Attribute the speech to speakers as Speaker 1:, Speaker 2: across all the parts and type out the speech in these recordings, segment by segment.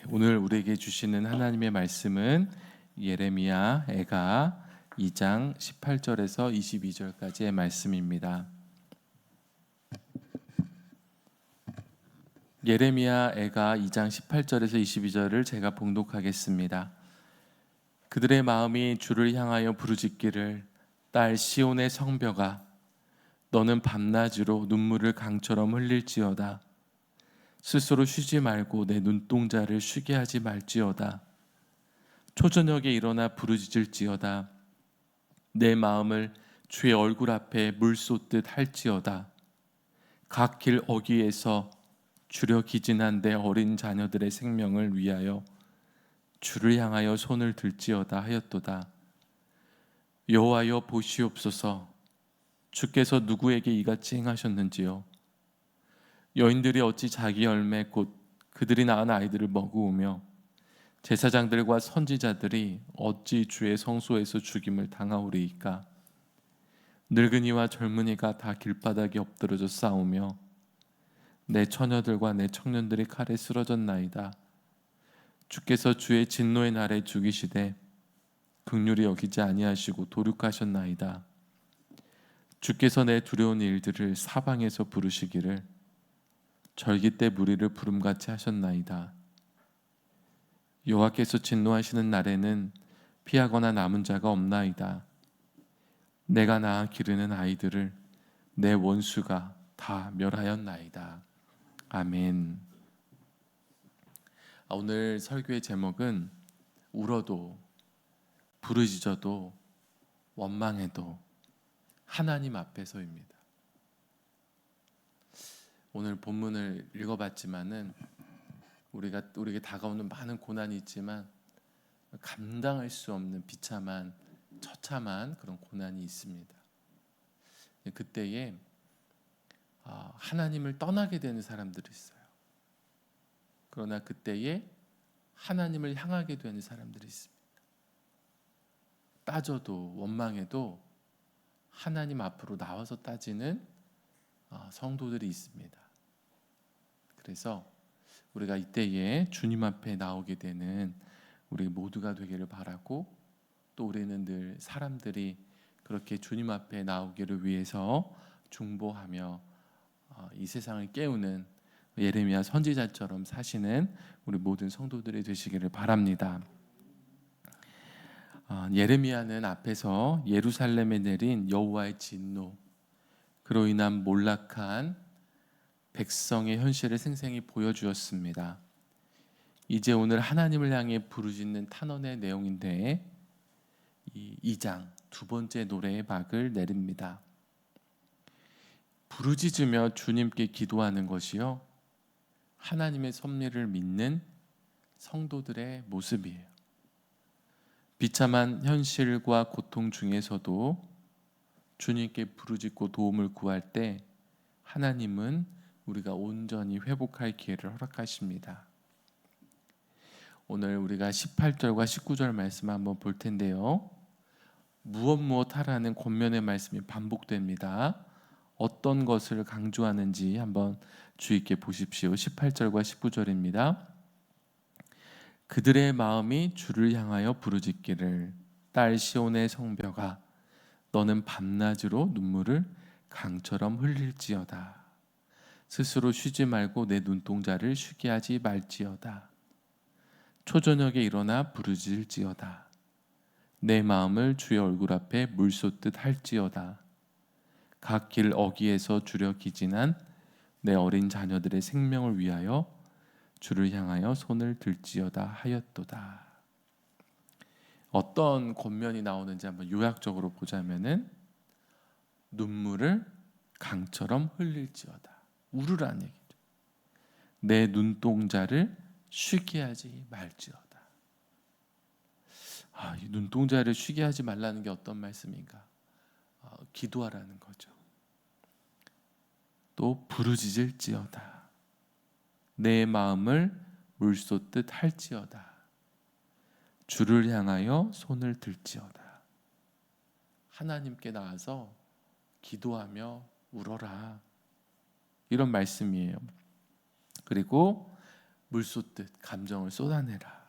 Speaker 1: 오늘 우리에게 주시는 하나님의 말씀은 예레미야 애가 2장 18절에서 22절까지의 말씀입니다. 예레미야 애가 2장 18절에서 22절을 제가 봉독하겠습니다. 그들의 마음이 주를 향하여 부르짖기를 딸 시온의 성벽아 너는 밤낮으로 눈물을 강처럼 흘릴지어다. 스스로 쉬지 말고 내 눈동자를 쉬게 하지 말지어다. 초저녁에 일어나 부르짖을지어다. 내 마음을 주의 얼굴 앞에 물 쏟듯 할지어다. 각 길 어귀에서 주려 기진한 내 어린 자녀들의 생명을 위하여 주를 향하여 손을 들지어다 하였도다. 여호와여 보시옵소서. 주께서 누구에게 이같이 행하셨는지요. 여인들이 어찌 자기 열매 곧 그들이 낳은 아이들을 먹으며 제사장들과 선지자들이 어찌 주의 성소에서 죽임을 당하오리이까. 늙은이와 젊은이가 다 길바닥에 엎드러져 싸우며 내 처녀들과 내 청년들이 칼에 쓰러졌나이다. 주께서 주의 진노의 날에 죽이시되 긍휼히 여기지 아니하시고 도륙하셨나이다. 주께서 내 두려운 일들을 사방에서 부르시기를 절기 때 무리를 부름같이 하셨나이다. 여호와께서 진노하시는 날에는 피하거나 남은 자가 없나이다. 내가 낳아 기르는 아이들을 내 원수가 다 멸하였나이다. 아멘. 오늘 설교의 제목은 울어도 부르짖어도 원망해도 하나님 앞에서입니다. 오늘 본문을 읽어봤지만은 우리에게 다가오는 많은 고난이 있지만 감당할 수 없는 비참한 처참한 그런 고난이 있습니다. 그때에 하나님을 떠나게 되는 사람들이 있어요. 그러나 그때에 하나님을 향하게 되는 사람들이 있습니다. 따져도 원망해도 하나님 앞으로 나와서 따지는 성도들이 있습니다. 그래서 우리가 이때에 주님 앞에 나오게 되는 우리 모두가 되기를 바라고, 또 우리는 늘 사람들이 그렇게 주님 앞에 나오기를 위해서 중보하며 이 세상을 깨우는 예레미야 선지자처럼 사시는 우리 모든 성도들이 되시기를 바랍니다. 예레미야는 앞에서 예루살렘에 내린 여호와의 진노, 그로 인한 몰락한 백성의 현실을 생생히 보여주었습니다. 이제 오늘 하나님을 향해 부르짖는 탄원의 내용인데 이 2장 두 번째 노래의 박을 내립니다. 부르짖으며 주님께 기도하는 것이요 하나님의 섭리를 믿는 성도들의 모습이에요. 비참한 현실과 고통 중에서도 주님께 부르짖고 도움을 구할 때 하나님은 우리가 온전히 회복할 기회를 허락하십니다. 오늘 우리가 18절과 19절 말씀 한번 볼 텐데요. 무엇 하라는 권면의 말씀이 반복됩니다. 어떤 것을 강조하는지 한번 주의 있게 보십시오. 18절과 19절입니다. 그들의 마음이 주를 향하여 부르짖기를 딸 시온의 성벽아 너는 밤낮으로 눈물을 강처럼 흘릴지어다. 스스로 쉬지 말고 내 눈동자를 쉬게 하지 말지어다. 초저녁에 일어나 부르짖을지어다. 내 마음을 주의 얼굴 앞에 물 쏟듯 할지어다. 각 길 어귀에서 주려 기진한 내 어린 자녀들의 생명을 위하여 주를 향하여 손을 들지어다 하였도다. 어떤 권면이 나오는지 한번 요약적으로 보자면은 눈물을 강처럼 흘릴지어다. 울으라는 얘기죠. 내 눈동자를 쉬게 하지 말지어다. 이 눈동자를 쉬게 하지 말라는 게 어떤 말씀인가? 기도하라는 거죠. 또 부르짖을지어다. 내 마음을 물쏟듯 할지어다. 주를 향하여 손을 들지어다. 하나님께 나와서 기도하며 울어라. 이런 말씀이에요. 그리고 물 쏟듯 감정을 쏟아내라.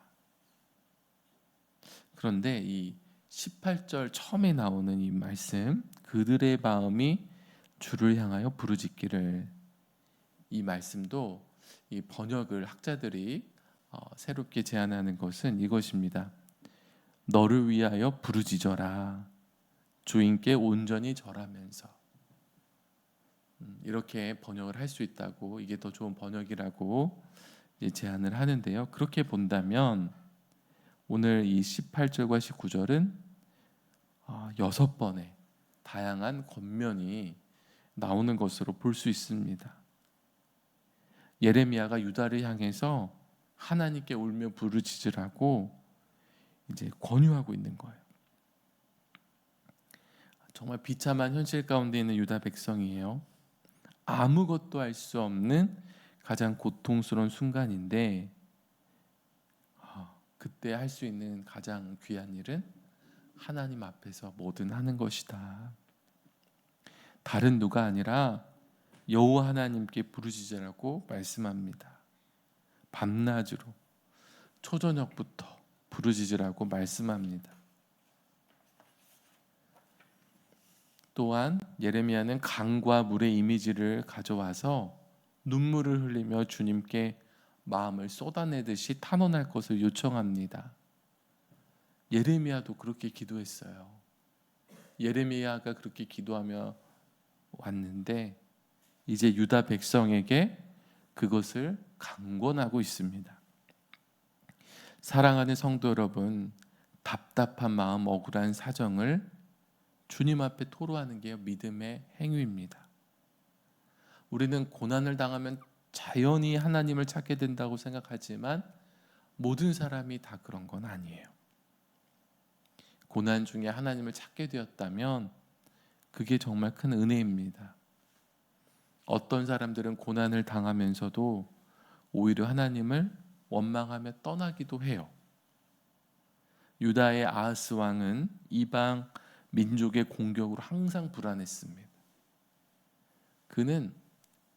Speaker 1: 그런데 이 18절 처음에 나오는 이 말씀, 그들의 마음이 주를 향하여 부르짖기를, 이 말씀도 이 번역을 학자들이 새롭게 제안하는 것은 이것입니다. 너를 위하여 부르짖어라. 주인께 온전히 절하면서. 이렇게 번역을 할 수 있다고, 이게 더 좋은 번역이라고 제안을 하는데요. 그렇게 본다면 오늘 이 18절과 19절은 6번의 다양한 권면이 나오는 것으로 볼 수 있습니다. 예레미야가 유다를 향해서 하나님께 울며 부르짖으라고 이제 권유하고 있는 거예요. 정말 비참한 현실 가운데 있는 유다 백성이에요. 아무것도 할 수 없는 가장 고통스러운 순간인데, 그때 할 수 있는 가장 귀한 일은 하나님 앞에서 뭐든 하는 것이다. 다른 누가 아니라 여호와 하나님께 부르짖으라고 말씀합니다. 밤낮으로 초저녁부터 부르짖으라고 말씀합니다. 또한 예레미야는 강과 물의 이미지를 가져와서 눈물을 흘리며 주님께 마음을 쏟아내듯이 탄원할 것을 요청합니다. 예레미야도 그렇게 기도했어요. 예레미야가 그렇게 기도하며 왔는데 이제 유다 백성에게 그것을 강권하고 있습니다. 사랑하는 성도 여러분, 답답한 마음, 억울한 사정을 주님 앞에 토로하는 게 믿음의 행위입니다. 우리는 고난을 당하면 자연히 하나님을 찾게 된다고 생각하지만 모든 사람이 다 그런 건 아니에요. 고난 중에 하나님을 찾게 되었다면 그게 정말 큰 은혜입니다. 어떤 사람들은 고난을 당하면서도 오히려 하나님을 원망하며 떠나기도 해요. 유다의 아하스 왕은 이방 민족의 공격으로 항상 불안했습니다. 그는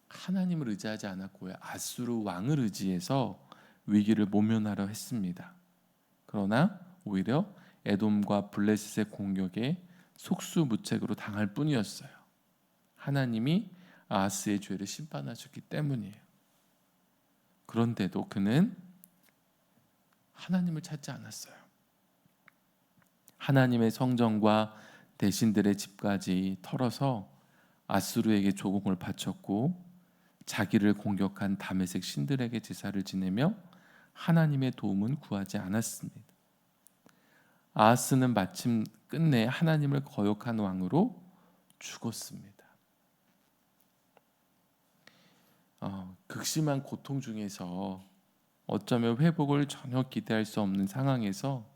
Speaker 1: 하나님을 의지하지 않았고요, 아수르 왕을 의지해서 위기를 모면하려 했습니다. 그러나 오히려 에돔과 블레셋의 공격에 속수무책으로 당할 뿐이었어요. 하나님이 아하스의 죄를 심판하셨기 때문이에요. 그런데도 그는 하나님을 찾지 않았어요. 하나님의 성전과 대신들의 집까지 털어서 아수르에게 조공을 바쳤고 자기를 공격한 다메섹 신들에게 제사를 지내며 하나님의 도움은 구하지 않았습니다. 아하스는 마침 끝내 하나님을 거역한 왕으로 죽었습니다. 극심한 고통 중에서 어쩌면 회복을 전혀 기대할 수 없는 상황에서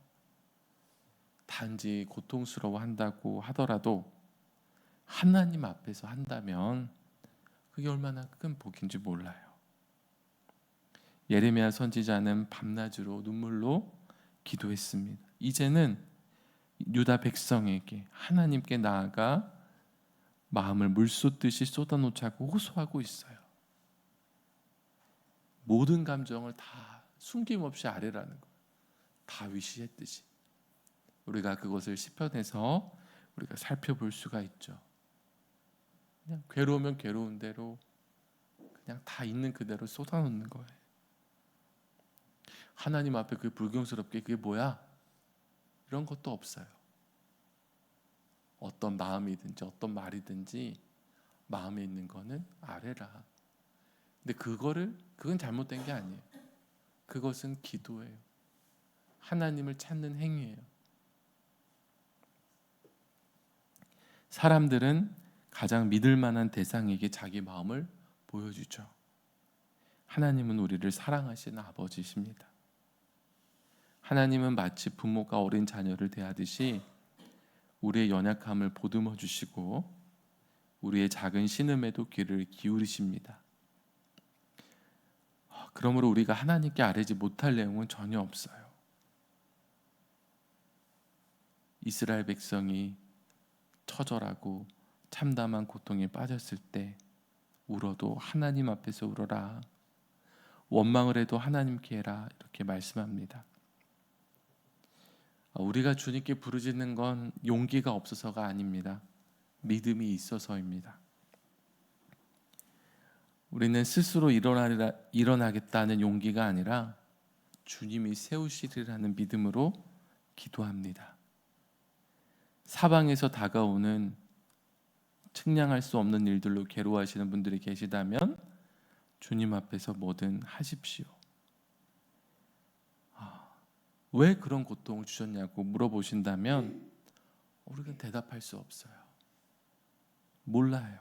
Speaker 1: 단지 고통스러워한다고 하더라도 하나님 앞에서 한다면 그게 얼마나 큰 복인지 몰라요. 예레미야 선지자는 밤낮으로 눈물로 기도했습니다. 이제는 유다 백성에게 하나님께 나아가 마음을 물쏟듯이 쏟아놓자고 호소하고 있어요. 모든 감정을 다 숨김없이 아뢰라는 거예요. 다윗이 했듯이. 우리가 그것을 시편에서 우리가 살펴볼 수가 있죠. 그냥 괴로우면 괴로운 대로 그냥 다 있는 그대로 쏟아놓는 거예요. 하나님 앞에 그 불경스럽게 그게 뭐야? 이런 것도 없어요. 어떤 마음이든지 어떤 말이든지 마음에 있는 거는 아뢰라. 근데 그건 잘못된 게 아니에요. 그것은 기도예요. 하나님을 찾는 행위예요. 사람들은 가장 믿을 만한 대상에게 자기 마음을 보여주죠. 하나님은 우리를 사랑하시는 아버지십니다. 하나님은 마치 부모가 어린 자녀를 대하듯이 우리의 연약함을 보듬어 주시고 우리의 작은 신음에도 귀를 기울이십니다. 그러므로 우리가 하나님께 아뢰지 못할 내용은 전혀 없어요. 이스라엘 백성이 처절하고 참담한 고통에 빠졌을 때 울어도 하나님 앞에서 울어라. 원망을 해도 하나님께 해라 이렇게 말씀합니다. 우리가 주님께 부르짖는 건 용기가 없어서가 아닙니다. 믿음이 있어서입니다. 우리는 스스로 일어나겠다는 용기가 아니라 주님이 세우시리라는 믿음으로 기도합니다. 사방에서 다가오는 측량할 수 없는 일들로 괴로워하시는 분들이 계시다면 주님 앞에서 뭐든 하십시오. 왜 그런 고통을 주셨냐고 물어보신다면 우리가 대답할 수 없어요. 몰라요.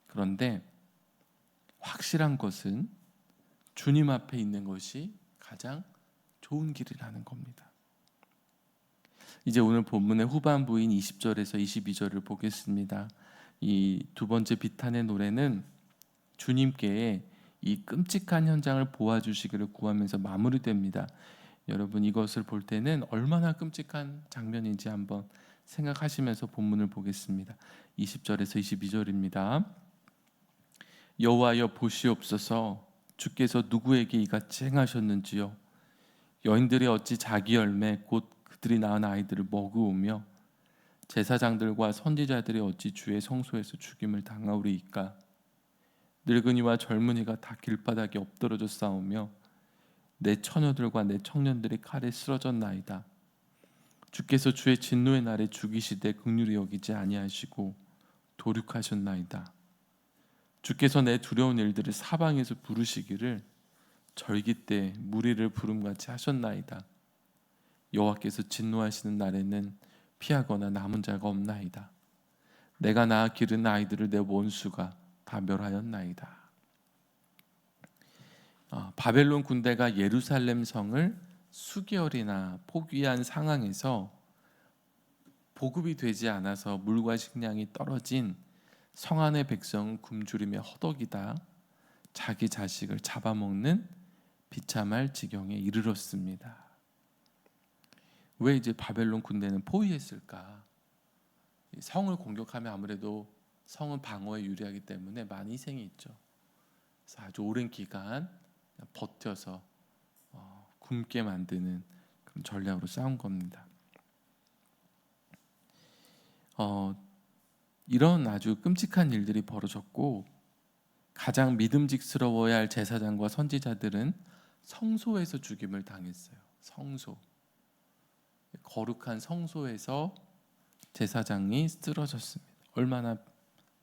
Speaker 1: 그런데 확실한 것은 주님 앞에 있는 것이 가장 좋은 길이라는 겁니다. 이제 오늘 본문의 후반부인 20절에서 22절을 보겠습니다. 이 두 번째 비탄의 노래는 주님께 이 끔찍한 현장을 보아주시기를 구하면서 마무리됩니다. 여러분, 이것을 볼 때는 얼마나 끔찍한 장면인지 한번 생각하시면서 본문을 보겠습니다. 20절에서 22절입니다. 여호와여 보시옵소서, 주께서 누구에게 이같이 행하셨는지요. 여인들이 어찌 자기 열매 곧 그들이 낳은 아이들을 먹으오며 제사장들과 선지자들이 어찌 주의 성소에서 죽임을 당하오리이까. 늙은이와 젊은이가 다 길바닥에 엎드러져 싸우며 내 처녀들과 내 청년들이 칼에 쓰러졌나이다. 주께서 주의 진노의 날에 죽이시되 긍휼히 여기지 아니하시고 도륙하셨나이다. 주께서 내 두려운 일들을 사방에서 부르시기를 절기 때 무리를 부름같이 하셨나이다. 여호와께서 진노하시는 날에는 피하거나 남은 자가 없나이다. 내가 낳아 기른 아이들을 내 원수가 다 멸하였나이다. 바벨론 군대가 예루살렘 성을 수개월이나 포위한 상황에서 보급이 되지 않아서 물과 식량이 떨어진 성 안의 백성은 굶주림에 허덕이다 자기 자식을 잡아먹는 비참할 지경에 이르렀습니다. 왜 이제 바벨론 군대는 포위했을까? 성을 공격하면 아무래도 성은 방어에 유리하기 때문에 많은 희생이 있죠. 그래서 아주 오랜 기간 버텨서 굶게 만드는 그런 전략으로 싸운 겁니다. 이런 아주 끔찍한 일들이 벌어졌고 가장 믿음직스러워야 할 제사장과 선지자들은 성소에서 죽임을 당했어요. 성소, 거룩한 성소에서 제사장이 쓰러졌습니다. 얼마나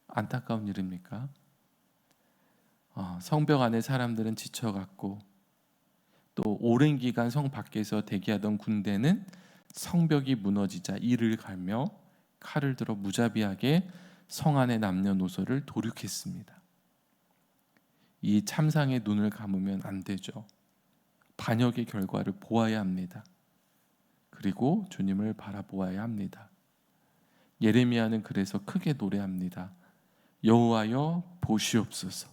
Speaker 1: 안타까운 일입니까? 성벽 안에 사람들은 지쳐갔고 또 오랜 기간 성 밖에서 대기하던 군대는 성벽이 무너지자 이를 갈며 칼을 들어 무자비하게 성 안의 남녀노소를 도륙했습니다. 이 참상의 눈을 감으면 안 되죠. 반역의 결과를 보아야 합니다. 그리고 주님을 바라보아야 합니다. 예레미야는 그래서 크게 노래합니다. 여호와여 보시옵소서.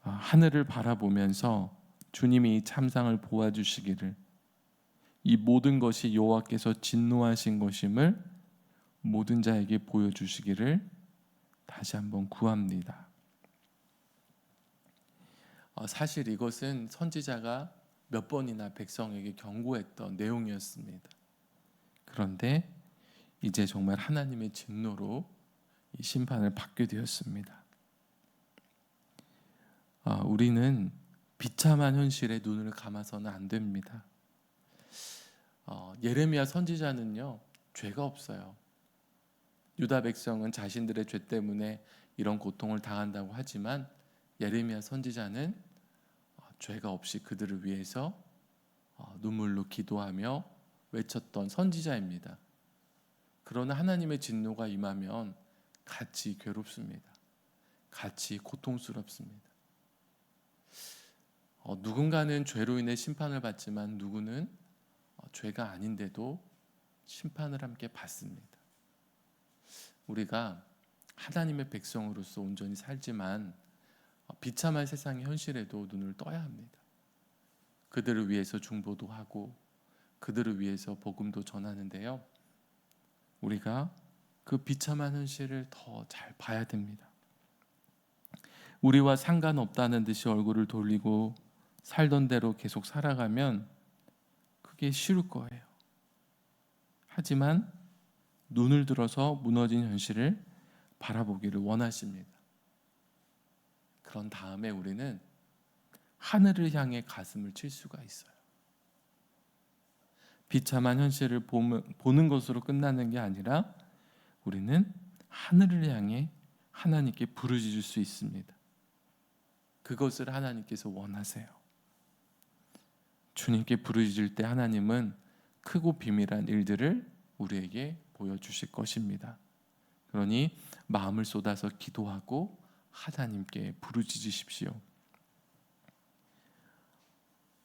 Speaker 1: 하늘을 바라보면서 주님이 이 참상을 보아주시기를, 이 모든 것이 여호와께서 진노하신 것임을 모든 자에게 보여주시기를 다시 한번 구합니다. 사실 이것은 선지자가 몇 번이나 백성에게 경고했던 내용이었습니다. 그런데 이제 정말 하나님의 진노로 이 심판을 받게 되었습니다. 우리는 비참한 현실에 눈을 감아서는 안 됩니다. 예레미야 선지자는요, 죄가 없어요. 유다 백성은 자신들의 죄 때문에 이런 고통을 당한다고 하지만 예레미야 선지자는 죄가 없이 그들을 위해서 눈물로 기도하며 외쳤던 선지자입니다. 그러나 하나님의 진노가 임하면 같이 괴롭습니다. 같이 고통스럽습니다. 누군가는 죄로 인해 심판을 받지만 누구는 죄가 아닌데도 심판을 함께 받습니다. 우리가 하나님의 백성으로서 온전히 살지만 비참한 세상의 현실에도 눈을 떠야 합니다. 그들을 위해서 중보도 하고 그들을 위해서 복음도 전하는데요, 우리가 그 비참한 현실을 더 잘 봐야 됩니다. 우리와 상관없다는 듯이 얼굴을 돌리고 살던 대로 계속 살아가면 그게 쉬울 거예요. 하지만 눈을 들어서 무너진 현실을 바라보기를 원하십니다. 그런 다음에 우리는 하늘을 향해 가슴을 칠 수가 있어요. 비참한 현실을 보는 것으로 끝나는 게 아니라 우리는 하늘을 향해 하나님께 부르짖을 수 있습니다. 그것을 하나님께서 원하세요. 주님께 부르짖을 때 하나님은 크고 비밀한 일들을 우리에게 보여주실 것입니다. 그러니 마음을 쏟아서 기도하고 하나님께 부르짖으십시오.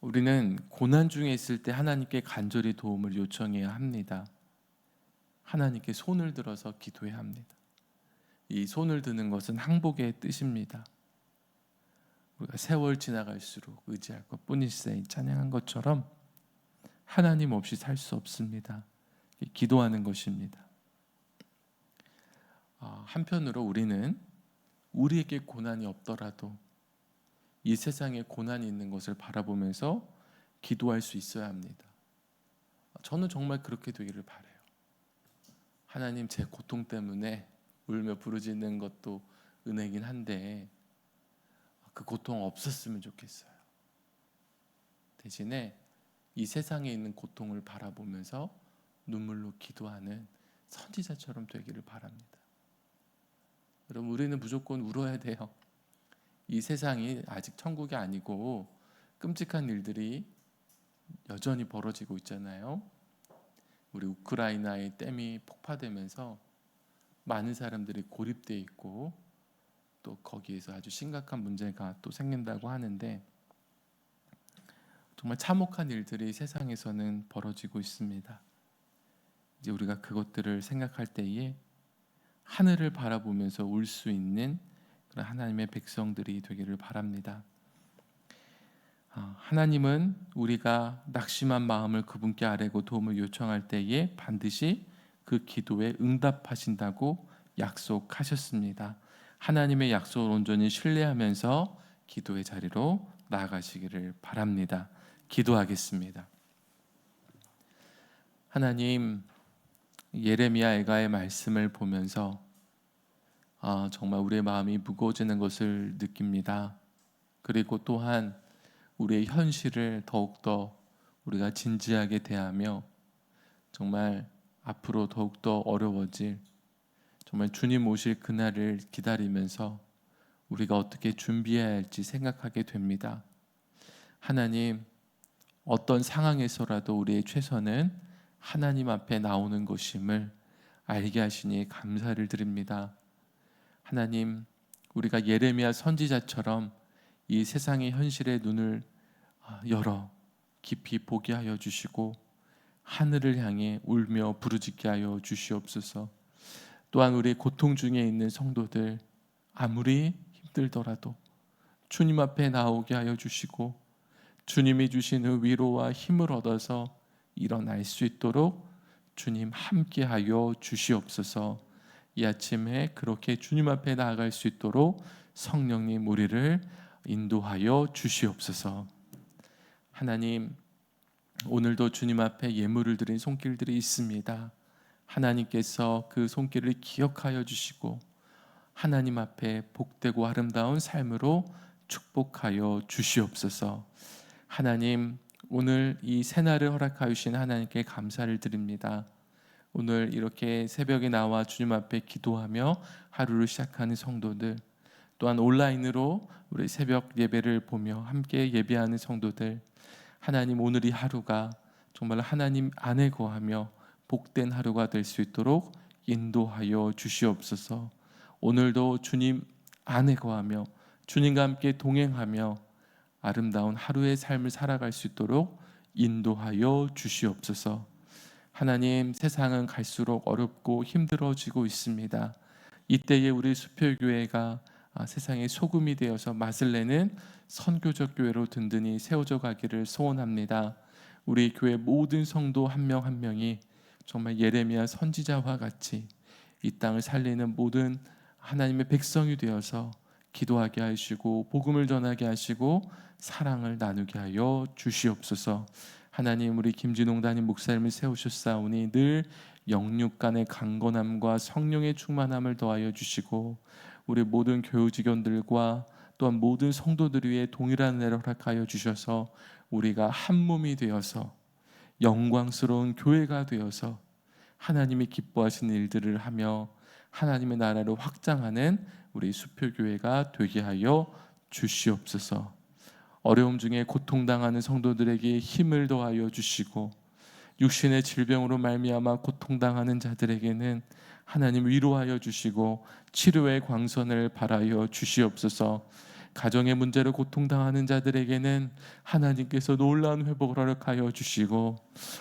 Speaker 1: 우리는 고난 중에 있을 때 하나님께 간절히 도움을 요청해야 합니다. 하나님께 손을 들어서 기도해야 합니다. 이 손을 드는 것은 항복의 뜻입니다. 우리가 세월 지나갈수록 의지할 것뿐일세 찬양한 것처럼 하나님 없이 살 수 없습니다. 기도하는 것입니다. 한편으로 우리는 우리에게 고난이 없더라도 이 세상에 고난이 있는 것을 바라보면서 기도할 수 있어야 합니다. 저는 정말 그렇게 되기를 바라요. 하나님, 제 고통 때문에 울며 부르짖는 것도 은혜긴 한데 그 고통 없었으면 좋겠어요. 대신에 이 세상에 있는 고통을 바라보면서 눈물로 기도하는 선지자처럼 되기를 바랍니다. 여러분, 우리는 무조건 울어야 돼요. 이 세상이 아직 천국이 아니고 끔찍한 일들이 여전히 벌어지고 있잖아요. 우리 우크라이나의 댐이 폭파되면서 많은 사람들이 고립되어 있고 또 거기에서 아주 심각한 문제가 또 생긴다고 하는데 정말 참혹한 일들이 세상에서는 벌어지고 있습니다. 이제 우리가 그것들을 생각할 때에 하늘을 바라보면서 울 수 있는 그런 하나님의 백성들이 되기를 바랍니다. 하나님은 우리가 낙심한 마음을 그분께 아뢰고 도움을 요청할 때에 반드시 그 기도에 응답하신다고 약속하셨습니다. 하나님의 약속을 온전히 신뢰하면서 기도의 자리로 나아가시기를 바랍니다. 기도하겠습니다. 하나님, 예레미야 애가의 말씀을 보면서 정말 우리의 마음이 무거워지는 것을 느낍니다. 그리고 또한 우리의 현실을 더욱더 우리가 진지하게 대하며 정말 앞으로 더욱더 어려워질 정말 주님 오실 그날을 기다리면서 우리가 어떻게 준비해야 할지 생각하게 됩니다. 하나님, 어떤 상황에서라도 우리의 최선은 하나님 앞에 나오는 것임을 알게 하시니 감사를 드립니다. 하나님, 우리가 예레미야 선지자처럼 이 세상의 현실의 눈을 열어 깊이 보게 하여 주시고 하늘을 향해 울며 부르짖게 하여 주시옵소서. 또한 우리 고통 중에 있는 성도들 아무리 힘들더라도 주님 앞에 나오게 하여 주시고 주님이 주시는 위로와 힘을 얻어서 일어날 수 있도록 주님 함께 하여 주시옵소서. 이 아침에 그렇게 주님 앞에 나아갈 수 있도록 성령님 우리를 인도하여 주시옵소서. 하나님, 오늘도 주님 앞에 예물을 드린 손길들이 있습니다. 하나님께서 그 손길을 기억하여 주시고 하나님 앞에 복되고 아름다운 삶으로 축복하여 주시옵소서. 하나님, 오늘 이 새날을 허락하여 주신 하나님께 감사를 드립니다. 오늘 이렇게 새벽에 나와 주님 앞에 기도하며 하루를 시작하는 성도들, 또한 온라인으로 우리 새벽 예배를 보며 함께 예배하는 성도들, 하나님, 오늘 이 하루가 정말 하나님 안에 거하며 복된 하루가 될 수 있도록 인도하여 주시옵소서. 오늘도 주님 안에 거하며 주님과 함께 동행하며 아름다운 하루의 삶을 살아갈 수 있도록 인도하여 주시옵소서. 하나님, 세상은 갈수록 어렵고 힘들어지고 있습니다. 이때에 우리 수표교회가 세상의 소금이 되어서 맛을 내는 선교적 교회로 든든히 세워져 가기를 소원합니다. 우리 교회 모든 성도 한 명 한 명이 정말 예레미야 선지자와 같이 이 땅을 살리는 모든 하나님의 백성이 되어서 기도하게 하시고 복음을 전하게 하시고 사랑을 나누게 하여 주시옵소서. 하나님, 우리 김진홍 담임 목사님을 세우셨사오니 늘 영육 간의 강건함과 성령의 충만함을 더하여 주시고 우리 모든 교우직원들과 또한 모든 성도들 위해 동일한 은혜를 허락하여 주셔서 우리가 한 몸이 되어서 영광스러운 교회가 되어서 하나님이 기뻐하시는 일들을 하며 하나님의 나라를 확장하는 우리 수표교회가 되게 하여 주시옵소서. 어려움 중에 고통당하는 성도들에게 힘을 더하여 주시고 육신의 질병으로 말미암아 고통당하는 자들에게는 하나님 위로하여 주시고 치료의 광선을 발하여 주시옵소서. 가정의 문제로 고통당하는 자들에게는 하나님께서 놀라운 회복을 허락하여 주시고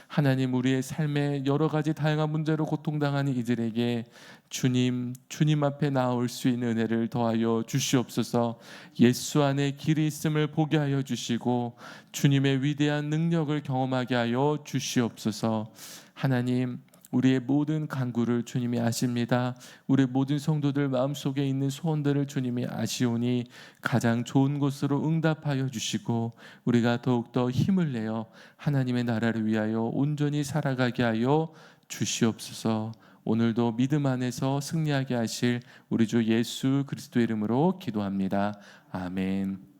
Speaker 1: 하나님, 우리의 삶에 여러 가지 다양한 문제로 고통당하는 이들에게 주님 앞에 나올 수 있는 은혜를 더하여 주시옵소서. 예수 안에 길이 있음을 보게 하여 주시고 주님의 위대한 능력을 경험하게 하여 주시옵소서. 하나님, 우리의 모든 간구를 주님이 아십니다. 우리 모든 성도들 마음속에 있는 소원들을 주님이 아시오니 가장 좋은 곳으로 응답하여 주시고 우리가 더욱더 힘을 내어 하나님의 나라를 위하여 온전히 살아가게 하여 주시옵소서. 오늘도 믿음 안에서 승리하게 하실 우리 주 예수 그리스도의 이름으로 기도합니다. 아멘.